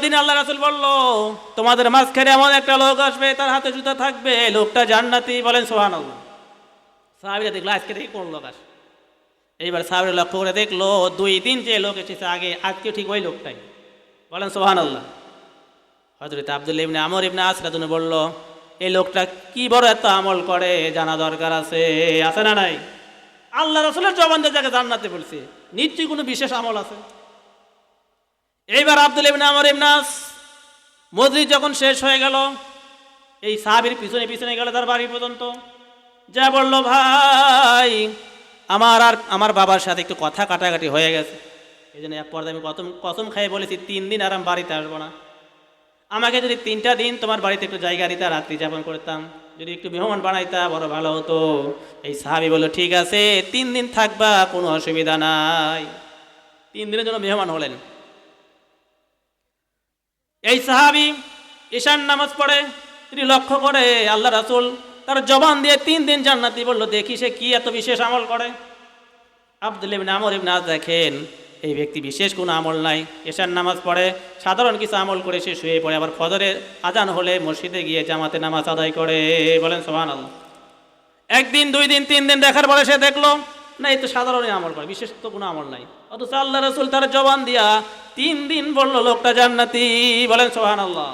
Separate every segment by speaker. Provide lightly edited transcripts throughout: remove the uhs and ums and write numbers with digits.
Speaker 1: দিন আল্লাহ রাসূল বলল, তোমাদের মাঝখানে এমন একটা লোক আসবে, তার হাতে জুতা থাকবে, লোকটা জান্নাতি। বলেন সুবহানাল্লাহ। সাহাবীরা দেখলো আজকে থেকে কোন লোক আসে। এইবার সাহাবীরা লক্ষ্য করে দেখলো 2 দিন যে লোক এসেছে আগে, আজকে ঠিক ওই লোকটাই। বলেন সুবহানাল্লাহ। হযরত আব্দুল্লাহ ইবনে আমর ইবনে আস রাদিয়াল্লাহু বলল, এই লোকটা কি বড় এত আমল করে, জানা দরকার আছে। আছে না নাই? আল্লাহ রাসূলের জবান দিয়ে যাকে জান্নাতে বলছে, নিশ্চয়ই কোনো বিশেষ আমল আছে। এইবার আব্দুল্লাহ ইবনে আমর ইবনে আস মজলিস যখন শেষ হয়ে গেল, এই সাহাবীর পিছনে পিছনে গেল তার বাড়ি পর্যন্ত, যা বলল, ভাই আমার বাবার সাথে একটু কথা কাটাকাটি হয়ে গেছে, এই জন্য এক পর্যায়ে আমি কসম খাইয়ে বলেছি 3 দিন আর আমি বাড়িতে আসবো না। আমাকে যদি 3টা দিন তোমার বাড়িতে একটু জায়গা দিতা, রাত্রি যাপন করতাম, যদি একটু মেহমান বানাইতা বড় ভালো হতো। এই সাহাবী বলল, ঠিক আছে 3 দিন থাকবা, কোনো অসুবিধা নাই। 3 দিনের জন্য মেহমান হলেন। এই সাহাবী ঈশান নামাজ পড়ে, তিনি লক্ষ্য করে আল্লাহ রাসূল তার জবান দিয়ে 3 দিন জান্নাতি বলল, দেখি সে কি এত বিশেষ আমল করে। আব্দুল্লাহ ইবনে আমর ইবনে আস দেখেন এই ব্যক্তি বিশেষ কোনো আমল নাই, ঈশান নামাজ পড়ে, সাধারণ কিছু আমল করে সে শুয়ে পড়ে, আবার ফজরের আজান হলে মসজিদে গিয়ে জামাতে নামাজ আদায় করে। বলেন সুবহানাল্লাহ। 1 দিন 2 দিন 3 দিন দেখার পরে সে দেখলো না, এই তো সাধারণই আমল করে, বিশেষ তো কোনো আমল নাই। অথচ আল্লাহ রাসূল তার জবান দিয়া 3 দিন বলল লোকটা জান্নাতি। বলেন সুবহানাল্লাহ।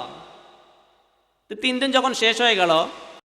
Speaker 1: তো 3 দিন যখন শেষ হয়ে গেল,